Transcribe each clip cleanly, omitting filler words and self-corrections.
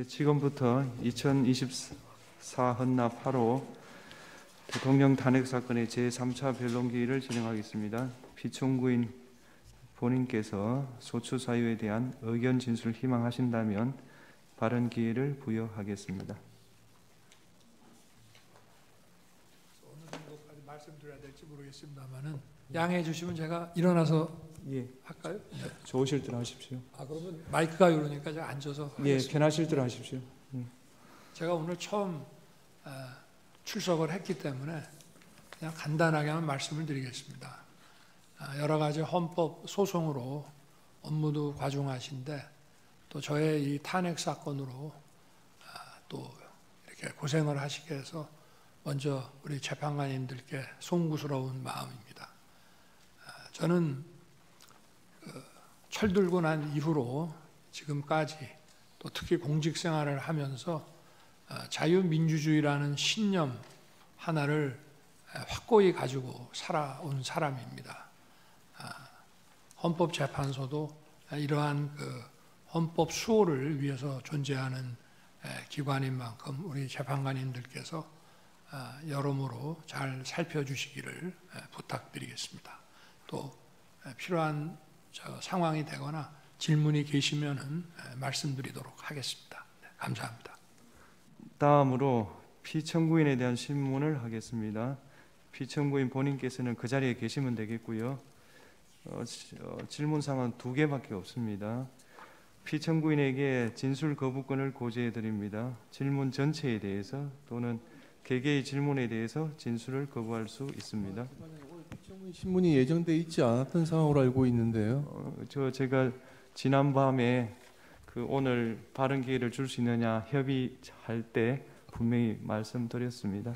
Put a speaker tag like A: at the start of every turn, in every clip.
A: 지금부터 2024 헌납 8호 대통령 탄핵 사건의 제3차 변론기일을 진행하겠습니다. 피청구인 본인께서 소추 사유에 대한 의견 진술을 희망하신다면 발언 기회를 부여하겠습니다.
B: 어느 정도까지 말씀드려야 될지 모르겠습니다만은 양해해 주시면 제가 일어나서 할까요? 네.
A: 좋으실 대로 하십시오.
B: 그러면 마이크가 이러니까 제가 앉아서 하겠습니다.
A: 편하실 대로 하십시오.
B: 제가 오늘 처음 출석을 했기 때문에 그냥 간단하게만 말씀을 드리겠습니다. 여러 가지 헌법 소송으로 업무도 과중하신데 또 저의 이 탄핵 사건으로 또 이렇게 고생을 하시게 해서 먼저 우리 재판관님들께 송구스러운 마음입니다. 저는 철들고 난 이후로 지금까지 또 특히 공직 생활을 하면서 자유민주주의라는 신념 하나를 확고히 가지고 살아온 사람입니다. 헌법재판소도 이러한 헌법 수호를 위해서 존재하는 기관인 만큼 우리 재판관님들께서 여러모로 잘 살펴주시기를 부탁드리겠습니다. 또 필요한 상황이 되거나 질문이 계시면은 말씀드리도록 하겠습니다. 네, 감사합니다.
A: 다음으로 피청구인에 대한 신문을 하겠습니다. 피청구인 본인께서는 그 자리에 계시면 되겠고요. 질문사항은 2개밖에 없습니다. 피청구인에게 진술 거부권을 고지해 드립니다. 질문 전체에 대해서 또는 개개의 질문에 대해서 진술을 거부할 수 있습니다.
C: 피청구인 신문이 예정돼 있지 않았던 상황으로 알고 있는데요.
A: 제가 지난밤에 오늘 발언 기회를 줄 수 있느냐 협의할 때 분명히 말씀드렸습니다.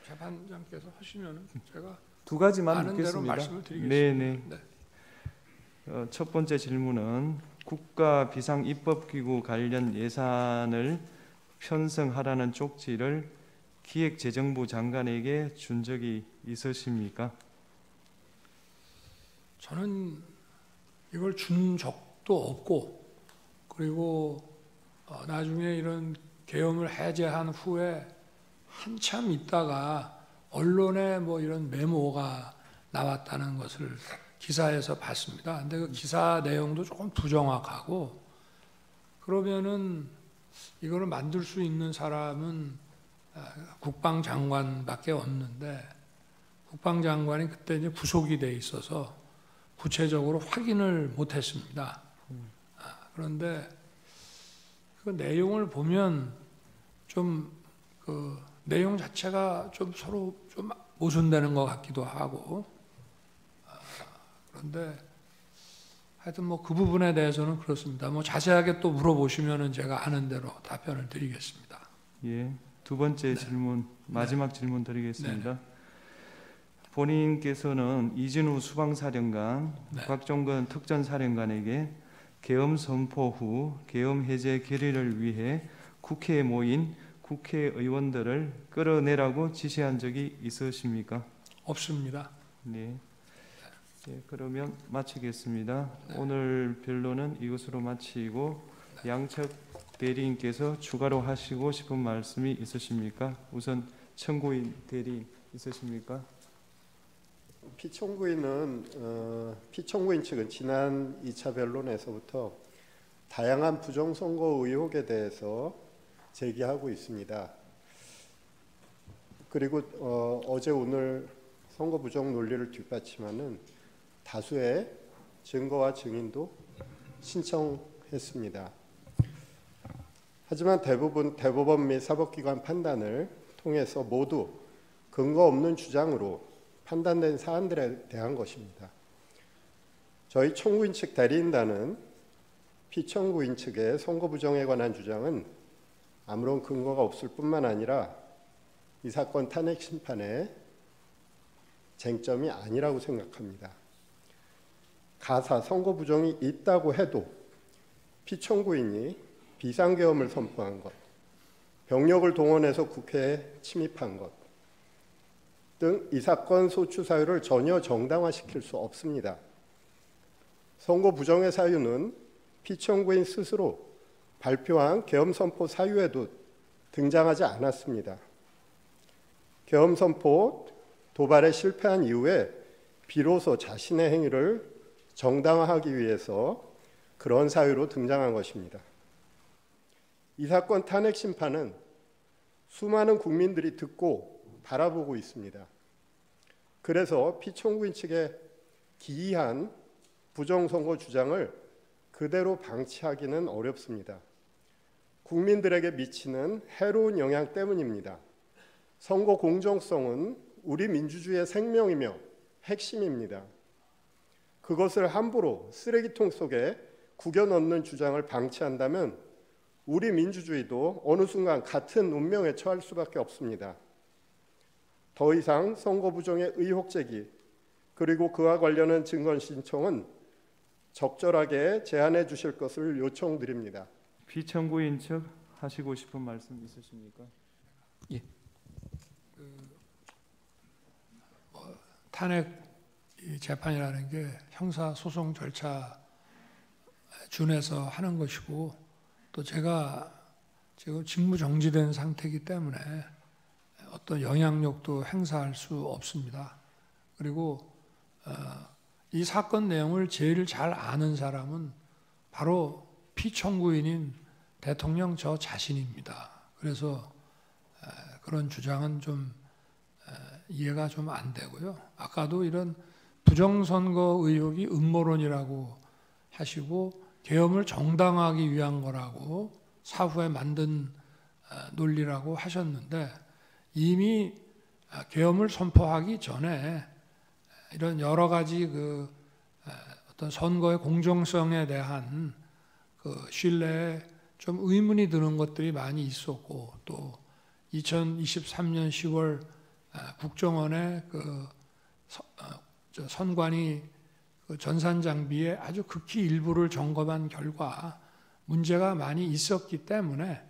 B: 재판장께서 하시면 제가
A: 2가지만
B: 아는
A: 묻겠습니다.
B: 대로 말씀을 드리겠습니다.
A: 네. 첫 번째 질문은 국가 비상 입법기구 관련 예산을 편성하라는 쪽지를 기획재정부 장관에게 준 적이 있으십니까?
B: 저는 이걸 준 적도 없고, 그리고 나중에 이런 계엄을 해제한 후에 한참 있다가 언론에 이런 메모가 나왔다는 것을 기사에서 봤습니다. 근데 그 기사 내용도 조금 부정확하고, 그러면은 이거를 만들 수 있는 사람은 국방장관밖에 없는데, 국방장관이 그때 이제 구속이 돼 있어서 구체적으로 확인을 못했습니다. 그런데 그 내용을 보면 좀 내용 자체가 좀 서로 좀 모순되는 것 같기도 하고, 그런데 하여튼 그 부분에 대해서는 그렇습니다. 자세하게 또 물어보시면은 제가 아는 대로 답변을 드리겠습니다.
A: 예, 2번째 질문, 마지막 질문 드리겠습니다. 본인께서는 이진우 수방사령관, 곽종건 특전사령관에게 계엄 선포 후 계엄 해제 결의를 위해 국회에 모인 국회의원들을 끌어내라고 지시한 적이 있으십니까?
B: 없습니다.
A: 네. 그러면 마치겠습니다. 오늘 변론은 이것으로 마치고 양측 대리인께서 추가로 하시고 싶은 말씀이 있으십니까? 우선 청구인 대리인 있으십니까?
D: 피청구인 측은 지난 2차 변론에서부터 다양한 부정선거 의혹에 대해서 제기하고 있습니다. 그리고 어제 오늘 선거 부정 논리를 뒷받침하는 다수의 증거와 증인도 신청했습니다. 하지만 대법원 및 사법기관 판단을 통해서 모두 근거 없는 주장으로 판단된 사안들에 대한 것입니다. 저희 청구인 측 대리인단은 피청구인 측의 선거 부정에 관한 주장은 아무런 근거가 없을 뿐만 아니라 이 사건 탄핵 심판의 쟁점이 아니라고 생각합니다. 가사 선거 부정이 있다고 해도 피청구인이 비상계엄을 선포한 것, 병력을 동원해서 국회에 침입한 것 등 이 사건 소추 사유를 전혀 정당화시킬 수 없습니다. 선거 부정의 사유는 피청구인 스스로 발표한 계엄 선포 사유에도 등장하지 않았습니다. 계엄 선포 도발에 실패한 이후에 비로소 자신의 행위를 정당화하기 위해서 그런 사유로 등장한 것입니다. 이 사건 탄핵 심판은 수많은 국민들이 듣고 바라보고 있습니다. 그래서 피청구인 측의 기이한 부정선거 주장을 그대로 방치하기는 어렵습니다. 국민들에게 미치는 해로운 영향 때문입니다. 선거 공정성은 우리 민주주의의 생명이며 핵심입니다. 그것을 함부로 쓰레기통 속에 구겨 넣는 주장을 방치한다면 우리 민주주의도 어느 순간 같은 운명에 처할 수밖에 없습니다. 더 이상 선거 부정의 의혹 제기 그리고 그와 관련한 증거 신청은 적절하게 제한해 주실 것을 요청드립니다.
A: 피청구인 측 하시고 싶은 말씀 있으십니까?
B: 예. 탄핵 재판이라는 게 형사 소송 절차 준해서 하는 것이고 또 제가 지금 직무 정지된 상태이기 때문에 어떤 영향력도 행사할 수 없습니다. 그리고 이 사건 내용을 제일 잘 아는 사람은 바로 피청구인인 대통령 저 자신입니다. 그래서 그런 주장은 좀 이해가 좀 안 되고요. 아까도 이런 부정선거 의혹이 음모론이라고 하시고 계엄을 정당화하기 위한 거라고 사후에 만든 논리라고 하셨는데 이미 계엄을 선포하기 전에 이런 여러 가지 어떤 선거의 공정성에 대한 신뢰에 좀 의문이 드는 것들이 많이 있었고 또 2023년 10월 국정원의 선관위 전산 장비의 아주 극히 일부를 점검한 결과 문제가 많이 있었기 때문에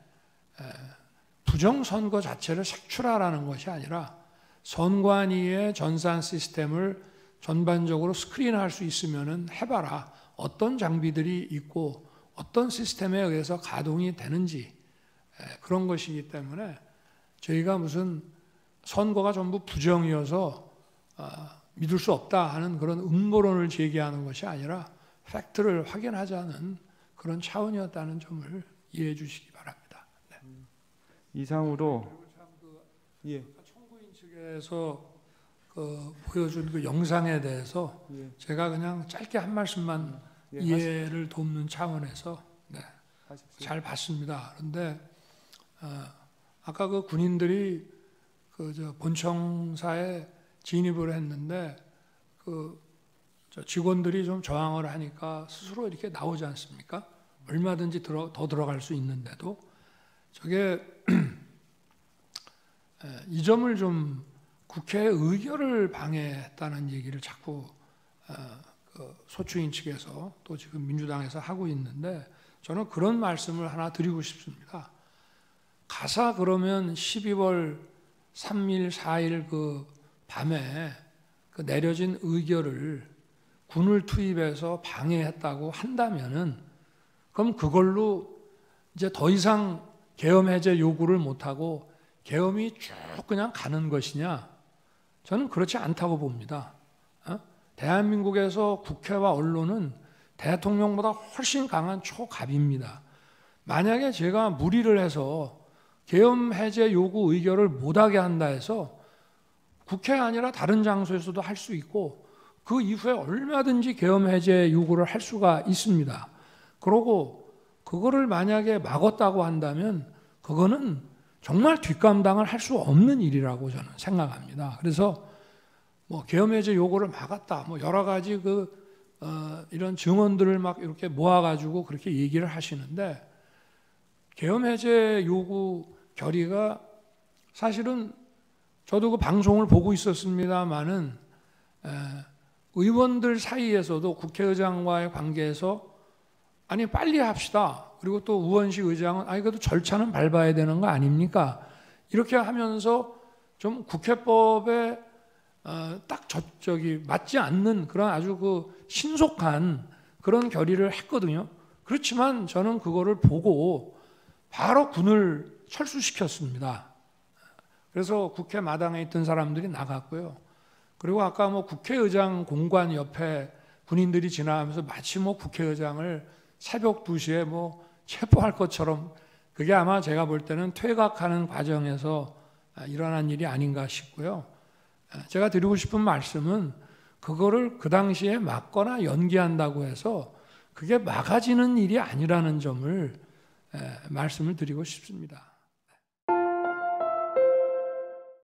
B: 부정선거 자체를 색출하라는 것이 아니라 선관위의 전산 시스템을 전반적으로 스크린할 수 있으면 해봐라. 어떤 장비들이 있고 어떤 시스템에 의해서 가동이 되는지 그런 것이기 때문에 저희가 무슨 선거가 전부 부정이어서 믿을 수 없다 하는 그런 음모론을 제기하는 것이 아니라 팩트를 확인하자는 그런 차원이었다는 점을 이해해 주시기 바랍니다. 네.
A: 이상으로
B: 청구인 측에서 보여준 그 영상에 대해서 제가 그냥 짧게 한 말씀만 이해를 돕는 차원에서 잘 봤습니다. 그런데 아까 그 군인들이 본청사에 진입을 했는데 직원들이 좀 저항을 하니까 스스로 이렇게 나오지 않습니까? 얼마든지 더 들어갈 수 있는데도 저게 이 점을 좀 국회의 의결을 방해했다는 얘기를 자꾸 소추인 측에서 또 지금 민주당에서 하고 있는데 저는 그런 말씀을 하나 드리고 싶습니다. 가사 그러면 12월 3일, 4일 그 밤에 그 내려진 의결을 군을 투입해서 방해했다고 한다면은 그럼 그걸로 이제 더 이상 계엄 해제 요구를 못하고 계엄이 쭉 그냥 가는 것이냐? 저는 그렇지 않다고 봅니다. 대한민국에서 국회와 언론은 대통령보다 훨씬 강한 초갑입니다. 만약에 제가 무리를 해서 계엄 해제 요구 의결을 못하게 한다 해서 국회 아니라 다른 장소에서도 할 수 있고 그 이후에 얼마든지 계엄 해제 요구를 할 수가 있습니다. 그러고 그거를 만약에 막았다고 한다면 그거는 정말 뒷감당을 할 수 없는 일이라고 저는 생각합니다. 그래서 계엄 해제 요구를 막았다, 여러 가지 이런 증언들을 막 이렇게 모아가지고 그렇게 얘기를 하시는데 계엄 해제 요구 결의가 사실은 저도 그 방송을 보고 있었습니다만은 의원들 사이에서도 국회의장과의 관계에서 아니 빨리 합시다. 그리고 또 우원식 의장은 아니 그래도 절차는 밟아야 되는 거 아닙니까? 이렇게 하면서 좀 국회법에 딱 맞지 않는 그런 아주 신속한 그런 결의를 했거든요. 그렇지만 저는 그거를 보고 바로 군을 철수시켰습니다. 그래서 국회 마당에 있던 사람들이 나갔고요. 그리고 아까 뭐 국회의장 공관 옆에 군인들이 지나가면서 마치 뭐 국회의장을 새벽 2시에 뭐 체포할 것처럼, 그게 아마 제가 볼 때는 퇴각하는 과정에서 일어난 일이 아닌가 싶고요. 제가 드리고 싶은 말씀은 그거를 그 당시에 막거나 연기한다고 해서 그게 막아지는 일이 아니라는 점을 말씀을 드리고 싶습니다.